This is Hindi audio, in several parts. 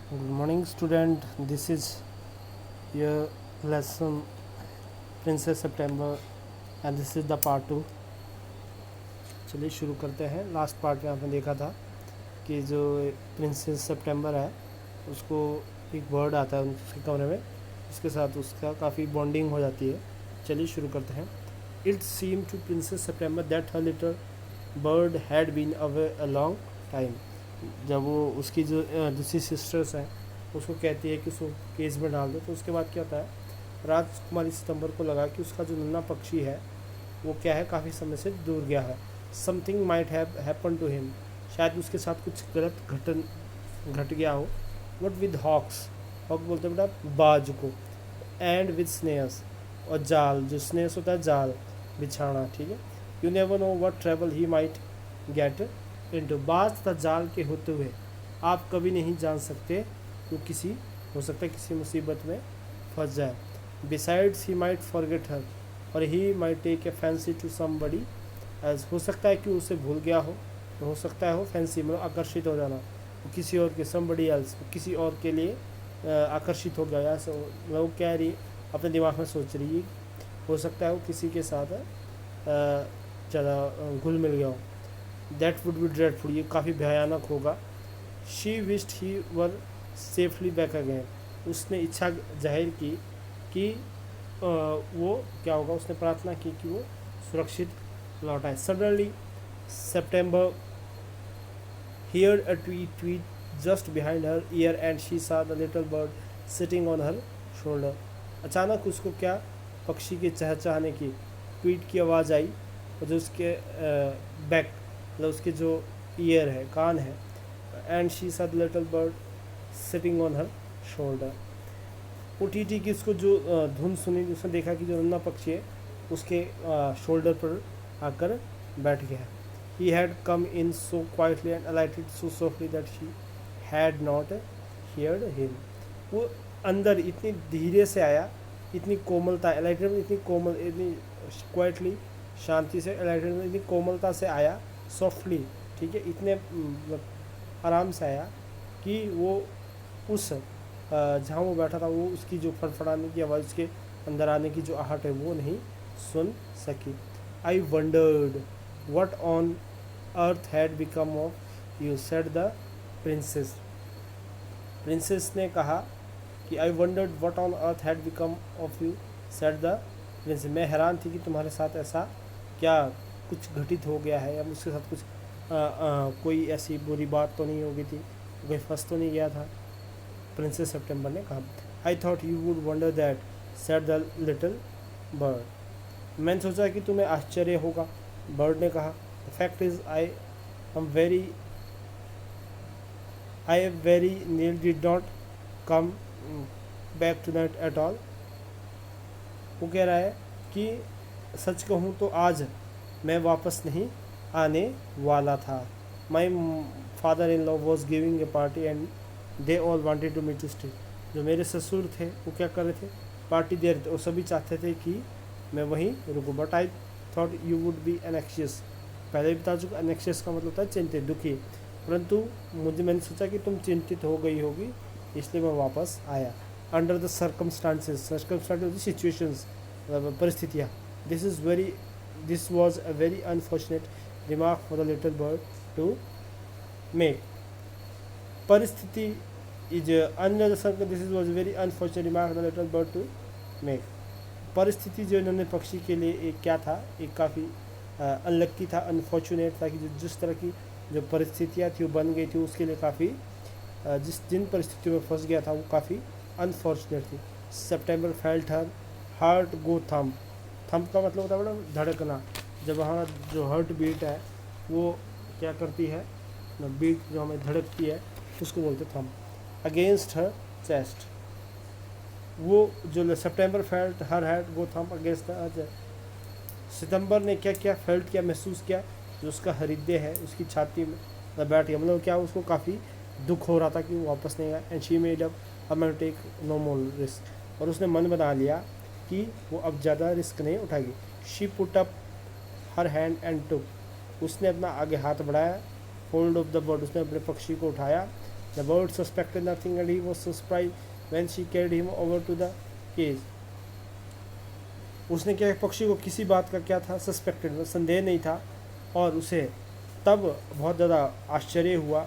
Good morning, student. This is your lesson, Princess September, and this is the part 2. चलिए शुरू करते हैं. लास्ट पार्ट में आपने देखा था कि जो प्रिंसेस सितंबर है उसको एक बर्ड आता है उसके कमरे में, उसके साथ उसका काफ़ी बॉन्डिंग हो जाती है. चलिए शुरू करते हैं. It seem to princess September that her little bird had been away a long time. जब वो उसकी जो दूसरी सिस्टर्स हैं उसको कहती है कि उसको केस में डाल दो, तो उसके बाद क्या होता है, राजकुमारी सितंबर को लगा कि उसका जो नन्हा पक्षी है वो क्या है, काफ़ी समय से दूर गया है. Something might have happen to him, शायद उसके साथ कुछ गलत घट गया हो. वट विद हॉक्स, हॉक बोलते हैं बेटा बाज को. एंड विद स्नेयर्स, और जाल, जो स्नेयर्स होता है जाल बिछाना, ठीक है. You never know what travel he might get into, बाज तथा जाल के होते हुए आप कभी नहीं जान सकते तो किसी हो सकता है किसी मुसीबत में फंस जाए. Besides he might forget her, और he might take a fancy to somebody else, हो सकता है कि उसे भूल गया हो सकता है हो फैंसी मतलब आकर्षित हो जाना, किसी और के, समबडी एल्स किसी और के लिए आकर्षित हो गया. मतलब वो कह रही अपने दिमाग में सोच रही है, हो सकता है वो किसी के साथ ज़्यादा घुल मिल गया हो. दैट वुड बी ड्रेडफुल, ये काफ़ी भयानक होगा. She wished he were safely back again, उसने इच्छा जाहिर की कि वो क्या होगा, उसने प्रार्थना की कि वो सुरक्षित लौट आए. Suddenly September heard a tweet just behind her ear and she saw the little bird sitting on her shoulder. अचानक उसको क्या, पक्षी के चहचहाने की ट्वीट की आवाज़ आई, और जो उसके बैक मतलब उसके जो ईयर है, कान है, and she saw the little bird sitting on her shoulder. OTT की उसको जो धुन सुनी, उसने देखा कि जो नन्हा पक्षी है उसके शोल्डर पर आकर बैठ गया है. He had come in so quietly and alighted so softly that she had not heard him. वो अंदर इतनी धीरे से आया, इतनी कोमलता, alighted में इतनी कोमल, इतनी क्वाइटली शांति से, alighted में इतनी कोमलता से आया, सॉफ्टली, ठीक है, इतने आराम से आया कि वो उस जहाँ वो बैठा था वो उसकी जो फड़फड़ाने की आवाज़, उसके अंदर आने की जो आहट है वो नहीं सुन सकी. आई wandered what on earth had become of you, said the princess. Princess ने कहा कि I wondered what on earth had become of you, said the princess. मैं हैरान थी कि तुम्हारे साथ ऐसा क्या कुछ घटित हो गया है, या मुझके साथ कुछ कोई ऐसी बुरी बात तो नहीं हो गई थी, कोई फंस तो नहीं गया था. प्रिंसेस सितंबर ने कहा. I thought you would wonder that, said the little bird. मैंने सोचा कि तुम्हें आश्चर्य होगा, बर्ड ने कहा. The fact is I very nearly did not come back tonight at all. वो कह रहा है कि सच कहूँ तो आज मैं वापस नहीं आने वाला था. My father-in-law was giving a party and they all wanted me to stay. जो मेरे ससुर थे वो क्या कर रहे थे, पार्टी दे रहे थे, वो सभी चाहते थे कि मैं वहीं रुकूँ. But I thought you would be anxious, पहले भी बता चुका, एनेक्शियस का मतलब होता है चिंतित, दुखी, परंतु मैंने सोचा कि तुम चिंतित हो गई होगी, इसलिए मैं वापस आया. अंडर द सर्कमस्टांसेस सिचुएशंस, परिस्थितियाँ. This was a very unfortunate remark for the little bird to make. परिस्थिति is under the this was very unfortunate remark the little bird to make. परिस्थिति जो इन्होंने पक्षी के लिए एक क्या था, एक काफ़ी अनलक्की था, अनफॉर्चुनेट था, कि जिस तरह की जो परिस्थितियाँ थी वो बन गई थी उसके लिए काफ़ी जिन परिस्थितियों में फंस गया था वो काफ़ी अनफॉर्चुनेट थी. सितंबर felt her heart go thump. Thump का मतलब होता है बड़ा धड़कना, जब हमारा जो हार्ट बीट है वो क्या करती है, बीट जो हमें धड़कती है उसको बोलते थम्प. अगेंस्ट हर चेस्ट, वो जो September felt her heart go thump against the, सितंबर ने क्या क्या फेल्ट किया, महसूस किया, जो उसका हृदय है उसकी छाती में बैठ गया, मतलब क्या उसको काफ़ी दुख हो रहा था कि वो वापस नहीं आया. एंड शी मेड अब मैं टेक नो मोर रिस्क, और उसने मन बना लिया कि वो अब ज़्यादा रिस्क नहीं उठाएगी. She put up her hand and took, उसने अपना आगे हाथ बढ़ाया. होल्ड ऑफ द बर्ड, उसने अपने पक्षी को उठाया. The bird suspected nothing and he was so surprised when she carried him over to the cage. उसने क्या, पक्षी को किसी बात का क्या था, सस्पेक्टेड, संदेह नहीं था, और उसे तब बहुत ज़्यादा आश्चर्य हुआ,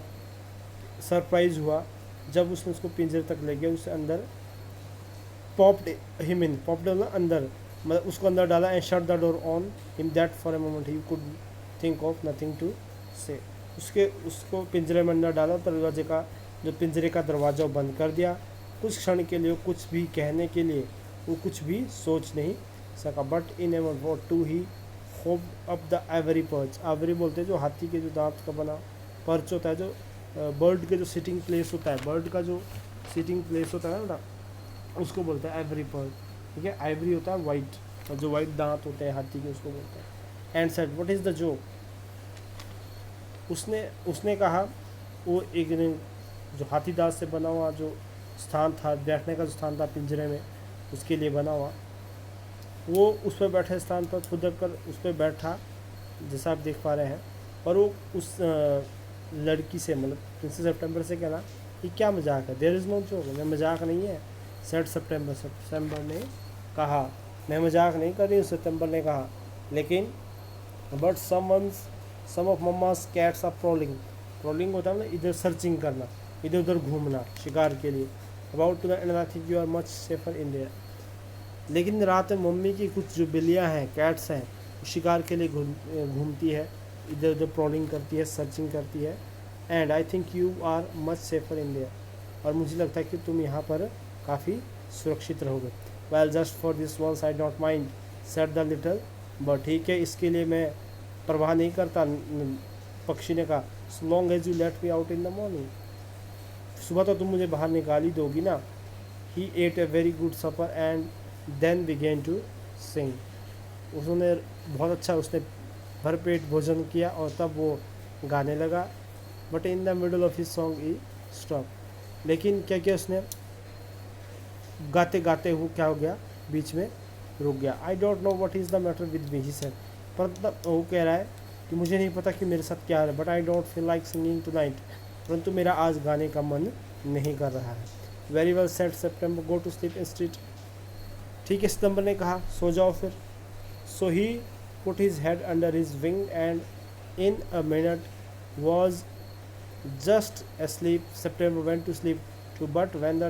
सरप्राइज हुआ जब उसने उसको पिंजरे तक ले गया, उसे अंदर पॉप्ड हिम इन, पॉप्ड अंदर, मतलब उसको अंदर डाला, and shut the door on him that for a moment he could think of nothing to say. उसको पिंजरे में अंदर डाला, दरवाजे का जो पिंजरे का दरवाज़ा बंद कर दिया। कुछ क्षण के लिए कुछ भी कहने के लिए वो कुछ भी सोच नहीं सका। But in ever what to he hope up the ivory perch. Ivory बोलते हैं जो हाथी के जो दांत का बना पर्च होता है, जो बर्ड के जो सिटिंग प्लेस होता है, बर्ड का जो सिटिंग प्लेस होता है ना, उसको बोलते हैं आइवरी पर्च। ठीक है, आइवरी होता है वाइट, और जो वाइट दांत होते हैं हाथी के उसको बोलते हैं। And said what is the joke. उसने कहा, वो एक जो हाथी दांत से बना हुआ जो स्थान था, बैठने का जो स्थान था पिंजरे में, उसके लिए बना हुआ, वो उस पर बैठे स्थान पर खुदक कर उस पर बैठा, जैसा आप देख पा रहे हैं। और वो उस लड़की से, मतलब प्रिंसेस सितंबर से कहना, ये क्या मजाक है, देयर इज़ नो जोक, मैं मजाक नहीं है। सेड सितंबर ने कहा, मैं मजाक नहीं कर रही हूँ, सितंबर ने कहा, लेकिन but some of mamma's cats are prowling होता है ना, इधर सर्चिंग करना, इधर उधर घूमना शिकार के लिए। About to the end I think you are much safer in there. लेकिन रात में मम्मी की कुछ जो बिल्लियाँ हैं, कैट्स हैं, वो शिकार के लिए घूमती है, इधर उधर प्रोलिंग करती है, सर्चिंग करती है। And I think you are much safer in there, और मुझे लगता है कि तुम यहाँ पर काफ़ी सुरक्षित रहोगे। Well just for this once I don't mind said the little bird. ठीक है, इसके लिए मैं परवाह नहीं करता, पक्षी ने कहा। So long as you let me out in the morning, सुबह तो तुम मुझे बाहर निकाल ही दोगी ना। He ate a very good supper and then began to sing. उसने बहुत अच्छा, उसने भरपेट भोजन किया और तब वो गाने लगा। But in the middle of his song he stop. लेकिन क्या किया उसने, गाते गाते हुए क्या हो गया, बीच में रुक गया। I don't know what is the matter with me he said. पर वो कह रहा है कि मुझे नहीं पता कि मेरे साथ क्या है, but I don't feel like singing tonight, परंतु मेरा आज गाने का मन नहीं कर रहा है। Very well said September, go to sleep instead. ठीक है, सितंबर ने कहा, सो जाओ फिर। So he put his head under his wing and in a minute was just asleep. September went to sleep too, but when the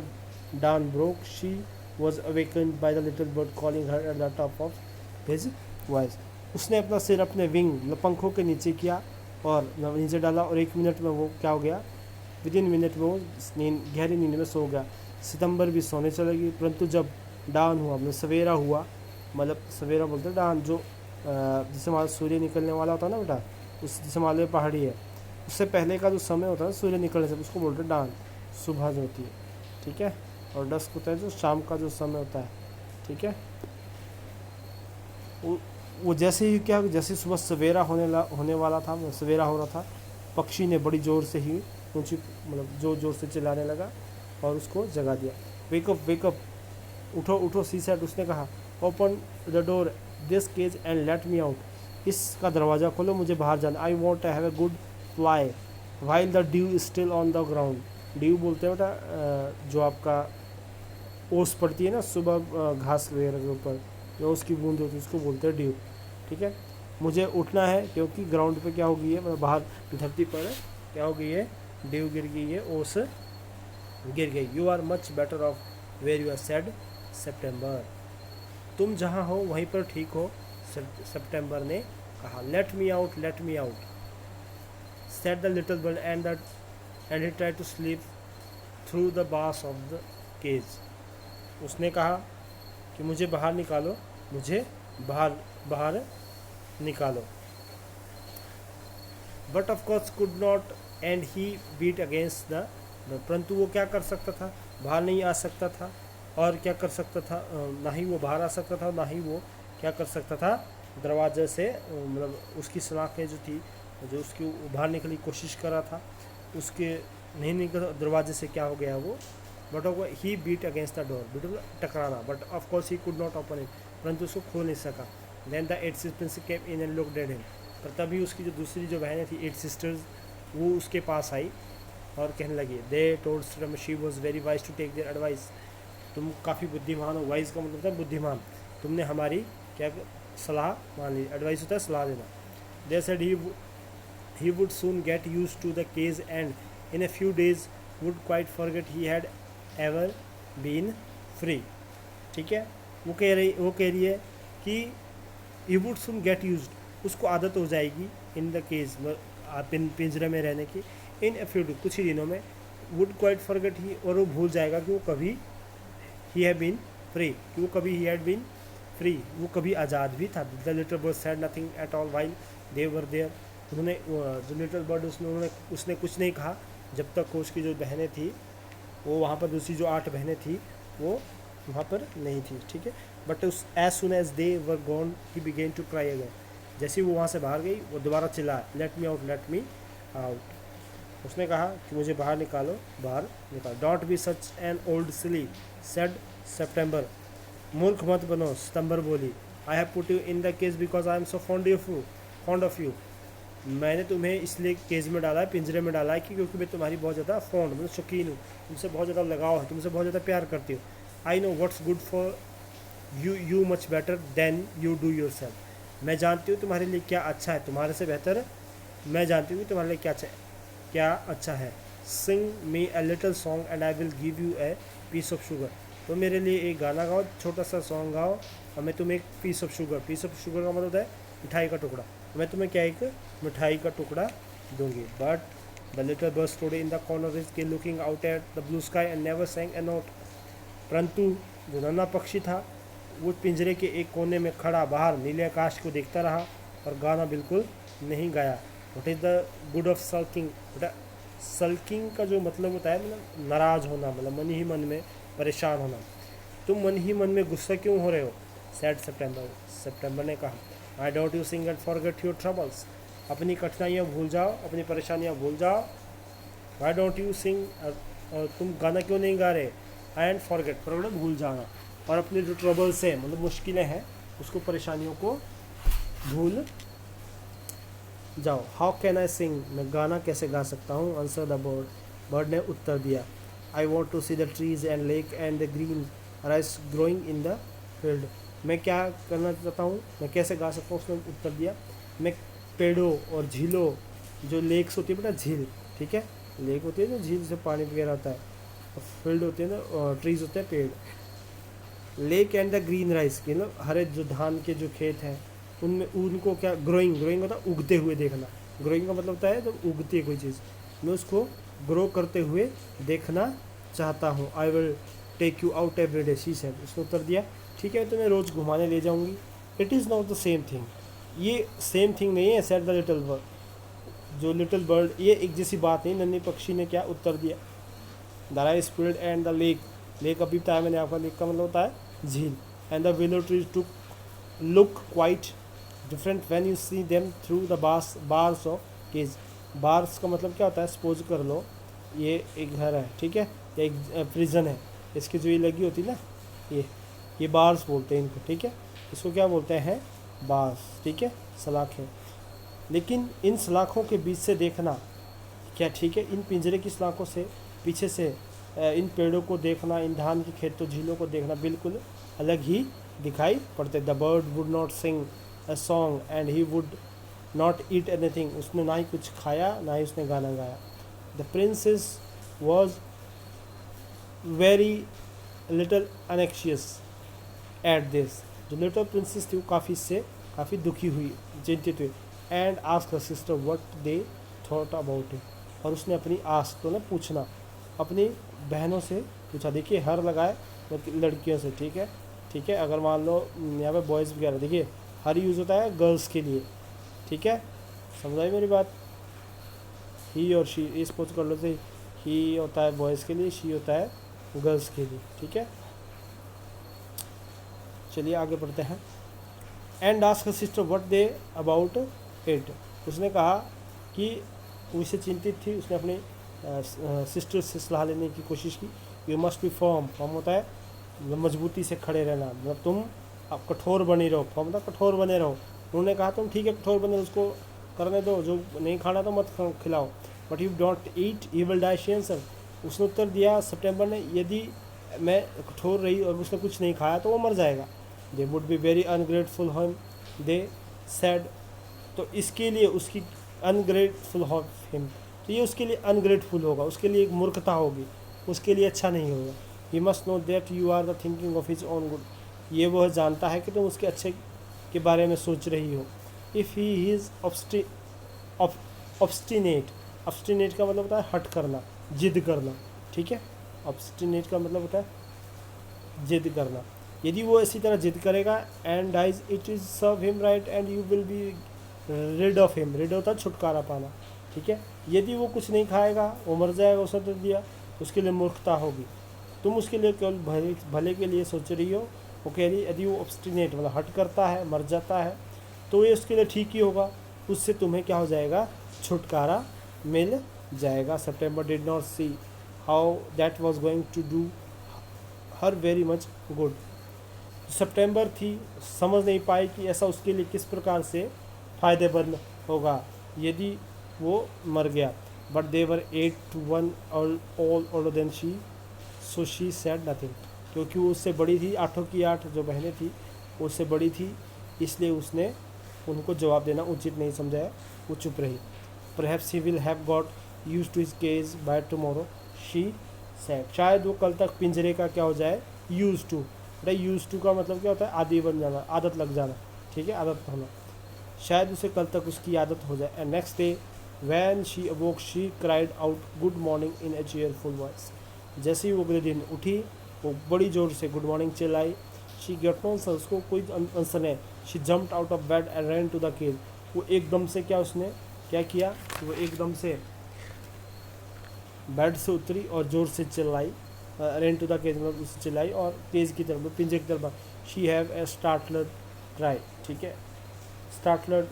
dawn broke, she was awakened by the little bird calling her at the top of his voice. उसने अपना सिर अपने विंग, पंखों के नीचे किया और नीचे डाला, और 1 मिनट में वो क्या हो गया, विदिन मिनट में वो गहरी नींद में सो गया। सितंबर भी सोने चलेगी, परंतु जब डाउन हुआ, मतलब सवेरा हुआ, मतलब सवेरा बोलते हैं डाउन, जो जिसे मान सूर्य निकलने वाला होता है ना बेटा, उस जिसे मान लो पहाड़ी है, उससे पहले का जो समय होता है सूर्य निकलने से, उसको बोलते हैं डाउन, सुबह जो होती है। ठीक है, और डस्क होता है जो शाम का जो समय होता है। ठीक है, वो जैसे ही क्या, जैसे सुबह सवेरा होने वाला था, सवेरा हो रहा था, पक्षी ने बड़ी ज़ोर से ही ऊँची, मतलब जोर से चिल्लाने लगा और उसको जगा दिया। वेकअप, उठो उठो, सी सेड, उसने कहा। Open the door this cage and let me out, इसका दरवाज़ा खोलो, मुझे बाहर जाना। I want to have a good fly while the dew is still on the ground. Dew बोलते हैं बेटा जो आपका ओस पड़ती है ना सुबह घास वगैरह के ऊपर, जो उसकी बूंद होती है, उसको बोलते हैं ड्यू। ठीक है, मुझे उठना है क्योंकि ग्राउंड पे क्या हो गई है, मतलब बाहर धरती पर क्या हो गई है, ड्यू गिर गई है, ओस गिर गई। You are much better off where you are said September, तुम जहाँ हो वहीं पर ठीक हो, सितंबर ने कहा। Late me out said the little bird and he tried to sleep through the bars of the cage. उसने कहा कि मुझे बाहर निकालो, मुझे बाहर निकालो। But of course could not and he beat against the परंतु वो क्या कर सकता था, बाहर नहीं आ सकता था, और क्या कर सकता था, ना ही वो बाहर आ सकता था, ना ही वो क्या कर सकता था, दरवाजे से, मतलब उसकी सलाखें जो थी, जो उसकी बाहर निकलने की कोशिश कर रहा था, उसके नहीं निकल, दरवाजे से क्या हो गया वो, but he beat against the door, बिल्कुल टकराना, but of course he could not open it, परंतु उसको खोल नहीं सका। Then the 8 sisters came in and looked at him, पर तभी उसकी जो दूसरी जो बहनें थी 8 सिस्टर्स, वो उसके पास आई और कहने लगी, दे टोल्ड स्टेटम she was very wise to take their advice, तुम काफ़ी बुद्धिमान हो, वाइज का मतलब होता है बुद्धिमान, तुमने हमारी क्या सलाह मान ली, एडवाइस होता है सलाह देना। They said he would soon get used to the case and in a few days would quite forget he had ever been free। ठीक है, वो कह रही है कि he would soon get used, उसको आदत हो जाएगी, इन द केस पिंजरे में रहने की, इन a few days कुछ ही दिनों में, would quite forget ही, और वो भूल जाएगा कि वो कभी he had been free, कि वो कभी he had been free, वो कभी आज़ाद भी था। the little bird said nothing at all while they were there, उन्होंने जो लिटिल बर्ड उसने कुछ नहीं कहा जब तक उसकी जो बहनें थी वो वहाँ पर, दूसरी जो 8 बहनें थी वो वहाँ पर नहीं थी। ठीक है, बट उस as soon as they were gone he began to cry again, जैसे ही वो वहाँ से बाहर गई वो दोबारा चिल्लाया, लेट मी आउट। उसने कहा कि मुझे बाहर निकालो, बाहर निकालो। Don't be such an old silly said September, मूर्ख मत बनो, सितंबर बोली। I have put you in the cage because I am so fond of you, मैंने तुम्हें इसलिए केज में डाला है, पिंजरे में डाला है कि क्योंकि मैं तुम्हारी बहुत ज़्यादा फॉन्ड मतलब शौकीन हूँ, तुमसे बहुत ज़्यादा लगाव है, तुमसे बहुत ज़्यादा प्यार करती हूँ। I know what's good for you much better than you do your self, मैं जानती हूँ तुम्हारे लिए क्या अच्छा है, तुम्हारे से बेहतर मैं जानती हूँ कि तुम्हारे लिए क्या अच्छा है। Sing me a little song and I will give you a piece of sugar, तो मेरे लिए एक गाना गाओ, छोटा सा सॉन्ग गाओ, और मैं तुम्हें एक पीस ऑफ शुगर का मतलब है मिठाई का टुकड़ा, मैं तुम्हें क्या एक मिठाई का टुकड़ा दूंगी। But the little bird stood in the corner his cage looking out at the blue sky and never sang a note, परंतु जो नन्हा पक्षी था वो पिंजरे के एक कोने में खड़ा बाहर नीले आकाश को देखता रहा और गाना बिल्कुल नहीं गाया। What is the good of sulking, बेटा सल्किंग का जो मतलब होता है मतलब नाराज़ होना, मतलब मन ही मन में परेशान होना। तुम मन ही मन में गुस्सा क्यों हो रहे हो, सैड सितंबर ने कहा। I don't you sing and forget your troubles, अपनी कठिनाइयाँ भूल जाओ, अपनी परेशानियाँ भूल जाओ। वाई डोंट यू सिंग, और तुम गाना क्यों नहीं गा रहे, एंड फॉरगेट भूल जाना, और अपने जो ट्रबल्स हैं मतलब मुश्किलें हैं उसको, परेशानियों को भूल जाओ। हाउ कैन आई सिंग, मैं गाना कैसे गा सकता हूँ, आंसर द बर्ड ने उत्तर दिया। I want to see the trees and lake and the green rice growing in the field, मैं क्या करना चाहता हूँ, मैं कैसे गा सकता हूँ, उसने उत्तर दिया, मैं पेड़ों और झीलों, जो लेक्स होती है बेटा झील, ठीक है, लेक होती है जो झील से पानी वगैरह होता है, और फील्ड होते हैं ना, ट्रीज होते हैं पेड़। Lake and the green rice, मतलब हरे जो धान के जो खेत हैं उनमें उनको क्या, ग्रोइंग होता है उगते हुए देखना, ग्रोइंग का मतलब होता है जब उगती है कोई चीज़, मैं उसको ग्रो करते हुए देखना चाहता हूँ। I will take you out every day, she said, उसने उत्तर दिया, ठीक है तो मैं रोज़ घुमाने ले जाऊँगी। It is not the same thing, ये सेम थिंग नहीं है, सेड द लिटिल बर्ड, जो लिटिल बर्ड, ये एक जैसी बात नहीं। नन्ही पक्षी ने क्या उत्तर दिया, the rice field and the lake अभी बताया मैंने आपका, लेक का मतलब होता है झील, and the willow trees too look quite different when you see them through the bars of cage. Bars का मतलब क्या होता है, सपोज कर लो ये एक घर है, ठीक है, या एक प्रिजन है, इसकी जो ये लगी होती है ना, ये बार्स बोलते हैं इनको, ठीक है, इसको क्या बोलते हैं, बार्स, ठीक है, सलाखें। लेकिन इन सलाखों के बीच से देखना क्या, ठीक है, इन पिंजरे की सलाखों से पीछे से इन पेड़ों को देखना, इन धान के खेतों झीलों को देखना बिल्कुल अलग ही दिखाई पड़ते। The bird would not sing a song and he would not eat anything, उसने ना ही कुछ खाया ना ही उसने गाना गाया। The princess was very little anxious at this, जो लिटल प्रिंसेस थी वो काफ़ी दुखी हुई, चिंतित हुई। And ask her sister what they thought about it, और उसने अपनी आस्क तो ना पूछना, अपनी बहनों से पूछा। देखिए हर लगाए लड़कियों से, ठीक है, अगर मान लो यहाँ पे बॉयज़ वगैरह, देखिए हर यूज़ होता है गर्ल्स के लिए, ठीक है, समझाई मेरी बात। ही और शी, ये सपोज कर लो तो ही होता है बॉयज़ के लिए, शी होता है गर्ल्स के लिए, ठीक है। चलिए आगे बढ़ते हैं। And ask her sister what they about it, उसने कहा कि वो इससे चिंतित थी, उसने अपनी सिस्टर से सलाह लेने की कोशिश की। यू मस्ट बी फर्म होता है मजबूती से खड़े रहना, मतलब तुम अब कठोर बनी रहो, फर्म मतलब कठोर बने रहो। उन्होंने कहा तुम ठीक है कठोर बने, उसको करने दो, जो नहीं खाना तो मत खिलाओ। But you don't eat he will die, she answer. उसने उत्तर दिया सितंबर ने, यदि मैं कठोर रही और उसने कुछ नहीं खाया तो वो मर जाएगा। They would be very ungrateful him, they said. तो इसके लिए उसकी अनग्रेटफुल हिम, तो ये उसके लिए अनग्रेटफुल होगा, उसके लिए एक मूर्खता होगी, उसके लिए अच्छा नहीं होगा। He must know that you are the thinking of his own good, ये वह जानता है कि तुम उसके अच्छे के बारे में सोच रही हो। If he is obstinate, obstinate का मतलब होता है हट करना, जिद करना, ठीक है। ऑब्स्टिनेट का मतलब होता है जिद करना। यदि वो इसी तरह जिद करेगा, and dies it is serve him right and you will be rid of him, rid होता है छुटकारा पाना, ठीक है। यदि वो कुछ नहीं खाएगा वो मर जाएगा, उसने तो दिया, उसके लिए मूर्खता होगी, तुम उसके लिए केवल भले के लिए सोच रही हो। वो कह रही यदि वो ऑब्स्टिनेट मतलब हट करता है, मर जाता है, तो ये उसके लिए ठीक ही होगा, उससे तुम्हें क्या हो जाएगा, छुटकारा मिल जाएगा। September did not see how that was going to do her very much good. सितंबर थी, समझ नहीं पाई कि ऐसा उसके लिए किस प्रकार से फ़ायदेमंद होगा यदि वो मर गया। But they were 8 to 1 all older than she, so she said nothing. क्योंकि वो उससे बड़ी थी, 8 की 8 जो बहनें थी वो उससे बड़ी थी, इसलिए उसने उनको जवाब देना उचित नहीं समझा, वो चुप रही। Perhaps he will have got use to his cage by tomorrow, she said. शायद वो कल तक पिंजरे का क्या हो जाए, यूज टू। बेटा यूज टू का मतलब क्या होता है, आदी बन जाना, आदत लग जाना, ठीक है, आदत होना। शायद उसे कल तक उसकी आदत हो जाए। And next day when she अवोक she cried out good morning in A cheerful voice. जैसे ही वो अगले दिन उठी वो बड़ी ज़ोर से गुड मॉर्निंग चिल्लाई। शी गेट नो आंसर, उसको कोई आंसर नहीं। She jumped out of bed and ran to the cage. वो एकदम से क्या उसने क्या किया, वो एकदम से बेड से उतरी और ज़ोर से चिल्लाई, रैन टू द केज मतलब उससे चिल्लाई और केज की तरफ, पिंजरे की तरफ। शी हैव ए स्टार्टलड क्राई, ठीक है, स्टार्टलड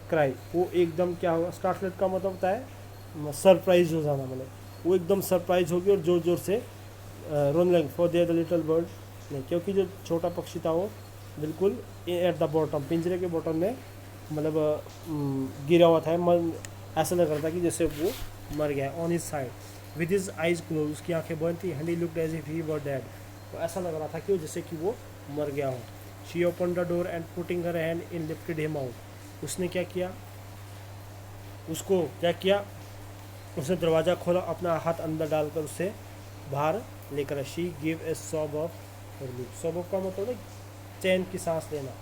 क्राई। वो एकदम क्या होगा, स्टार्टलड का मतलब होता है सरप्राइज हो जाना, मतलब वो एकदम सरप्राइज होगी और ज़ोर ज़ोर से रोने लगी। For their the little bird नहीं, क्योंकि जो छोटा पक्षी था वो बिल्कुल एट द बॉटम, पिंजरे के बॉटम में मतलब गिरा हुआ था, ऐसा लग रहा था कि जैसे वो मर गया। On his side with his eyes close, उसकी आंखें बंद थी। And he looked as if he were dead, तो ऐसा लग रहा था कि वो जैसे कि वो मर गया हो। She open the door and putting her hand in lifted him out. उसने क्या किया, उसको क्या किया, उसने दरवाज़ा खोला, अपना हाथ अंदर डालकर उसे बाहर लेकर। She give a sob of relief. Sob of का मतलब है चैन की सांस लेना,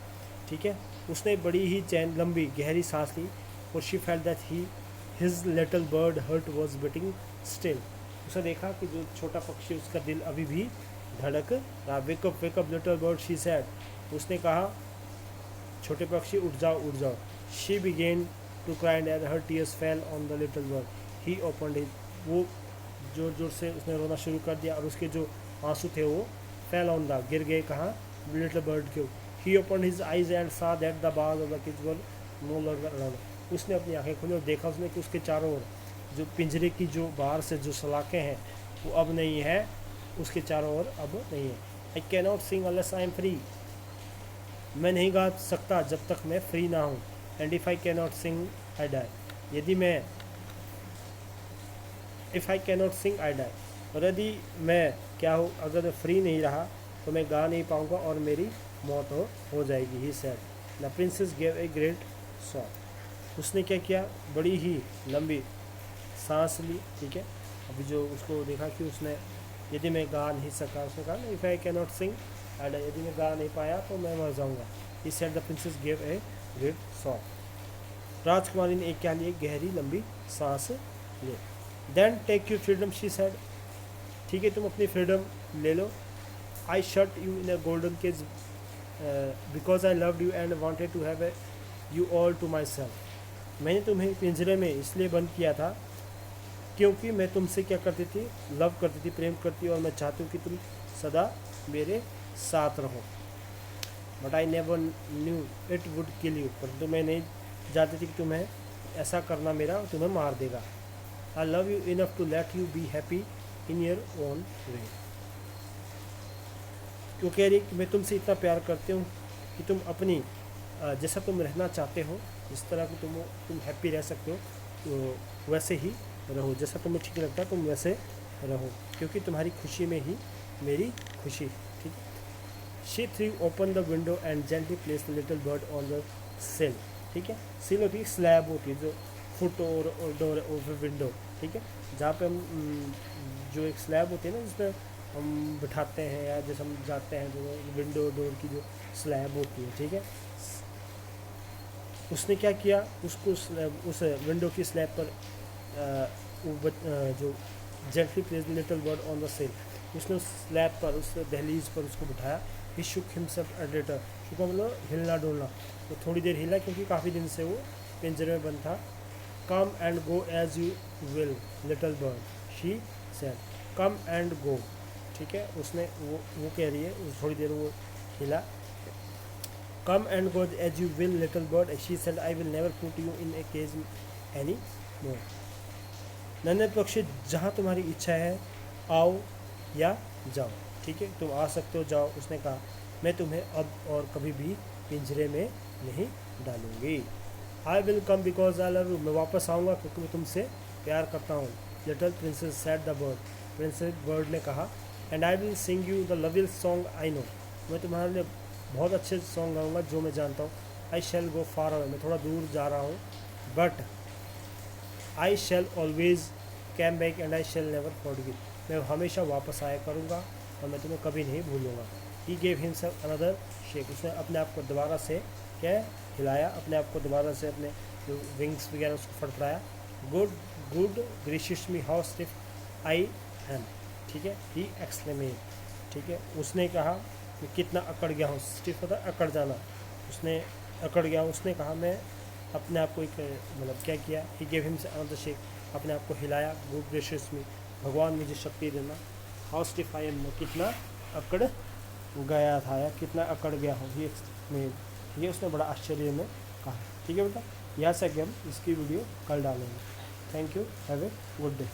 ठीक है। उसने बड़ी ही चैन लंबी गहरी सांस ली। और she felt that he his little bird heart was beating still. उसने देखा कि जो छोटा पक्षी उसका दिल अभी भी धड़क रहा। Wake up wake up little bird, she said. उसने कहा छोटे पक्षी उठ जाओ उठ जाओ। She began to cry and her tears fell on the little bird. He opened his, वो जोर जोर से उसने रोना शुरू कर दिया और उसके जो आंसू थे वो फेल ऑन द, गिर गए कहाँ, लिटिल बर्ड के। He opened his eyes and saw that the bars of the cage were no longer around. उसने अपनी आंखें खोली और देखा उसने कि उसके चारों ओर जो पिंजरे की जो बाहर से जो सलाखें हैं वो अब नहीं है, उसके चारों ओर अब नहीं है। I can not sing unless I am free, मैं नहीं गा सकता जब तक मैं फ्री ना हूँ। And if I can not sing I die, यदि मैं if I can not sing I die, और यदि मैं क्या हो, अगर मैं फ्री नहीं रहा तो मैं गा नहीं पाऊँगा और मेरी मौत हो जाएगी। ही said. The princess gave a great song. उसने क्या किया, बड़ी ही लंबी सांस ली, ठीक है। अभी जो उसको देखा कि उसने यदि मैं गा नहीं सका, उसने कहा if I can not sing I die, यदि मैं गा नहीं पाया तो मैं मर जाऊँगा। He said the princess gave a great song. राजकुमारी ने एक क्या लिए, गहरी लंबी सांस ले। Then take you freedom, she said. ठीक है, तुम अपनी फ्रीडम ले लो। I shut you in a golden cage because I loved you and wanted to have you all to my self. मैंने तुम्हें पिंजरे में इसलिए बंद किया था क्योंकि मैं तुमसे क्या करती थी, लव करती थी, प्रेम करती, और मैं चाहती हूँ कि तुम सदा मेरे साथ रहो। But I never knew it would kill you, परंतु मैं नहीं जानती थी कि तुम्हें ऐसा करना मेरा तुम्हें मार देगा। I love you enough to let you be happy in your own way. क्यों कह रही कि मैं तुमसे इतना प्यार करती हूँ कि तुम अपनी जैसा तुम रहना चाहते हो, जिस तरह की तुम हैप्पी रह सकते हो, तो वैसे ही रहो, जैसा तुम्हें ठीक लगता है तुम वैसे रहो, क्योंकि तुम्हारी खुशी में ही मेरी खुशी। ठीक है। She three open the window and gently place the little bird on the सिल। ठीक है। सिल होती है, स्लैब होती है जो फुट और डोर और विंडो। ठीक है। जहाँ पे हम जो एक स्लैब होती है ना जिसमें हम बिठाते हैं या जैसे हम जाते हैं, जो विंडो डोर की जो स्लैब होती है। ठीक है। उसने क्या किया, उसको उस विंडो की स्लैब पर जो gently place little bird on the सिल, उसने उस स्लैब पर, उस दहलीज पर उसको बिठाया। ही शुक हिमसेल्फ एट लेटर, शुक मतलब हिलना डोलना, तो थोड़ी देर हिला क्योंकि काफ़ी दिन से वो पिंजरे में बंद था। Come and go as you will little bird she said, come and go. ठीक है। उसने वो कह रही है, थोड़ी देर वो हिला। Come and go as you will little bird she said, I will never put you in a cage any more. नन्हे पक्षी जहाँ तुम्हारी इच्छा है आओ या जाओ। ठीक है। तुम आ सकते हो, जाओ। उसने कहा मैं तुम्हें अब और कभी भी पिंजरे में नहीं डालूंगी। I will come because I love you, मैं वापस आऊँगा क्योंकि मैं तुमसे प्यार करता हूँ। Little princess said the bird, princess bird ने कहा। And I will sing you the लविल सॉन्ग आई नो, मैं तुम्हारे लिए बहुत अच्छे सॉन्ग गाऊंगा जो मैं जानता हूँ। आई शैल गो फार अवे, मैं थोड़ा दूर जा रहा हूँ। But I shell always came back and I shell never forget, मैं हमेशा वापस आया करूँगा और मैं तुम्हें कभी नहीं भूलूंगा। He gave himself another shake, उसने अपने आप को दोबारा से क्या हिलाया, अपने आप को दोबारा से अपने जो विंग्स वगैरह उसको फड़फड़ाया। Good good gracious me how stiff I am. ठीक है। ही एक्सक्लेमेड। ठीक है। उसने कहा कि कितना अकड़ गया हूँ, स्टिफ होता है अकड़ जाना, उसने अकड़ गया। उसने कहा मैं अपने आप को एक मतलब क्या किया, ही गेव हिम से अनदर शेक, अपने आप को हिलाया। गुड ग्रेशियस मी, भगवान मुझे शक्ति देना। हाउ स्टिफ आई एम, कितना अकड़ गया था या कितना अकड़ गया हूँ। ही एक्सक्लेमेड। ये उसने बड़ा आश्चर्य में कहा। ठीक है बेटा, यहाँ से आगे हम इसकी वीडियो कल डालेंगे। Thank you, have a good day.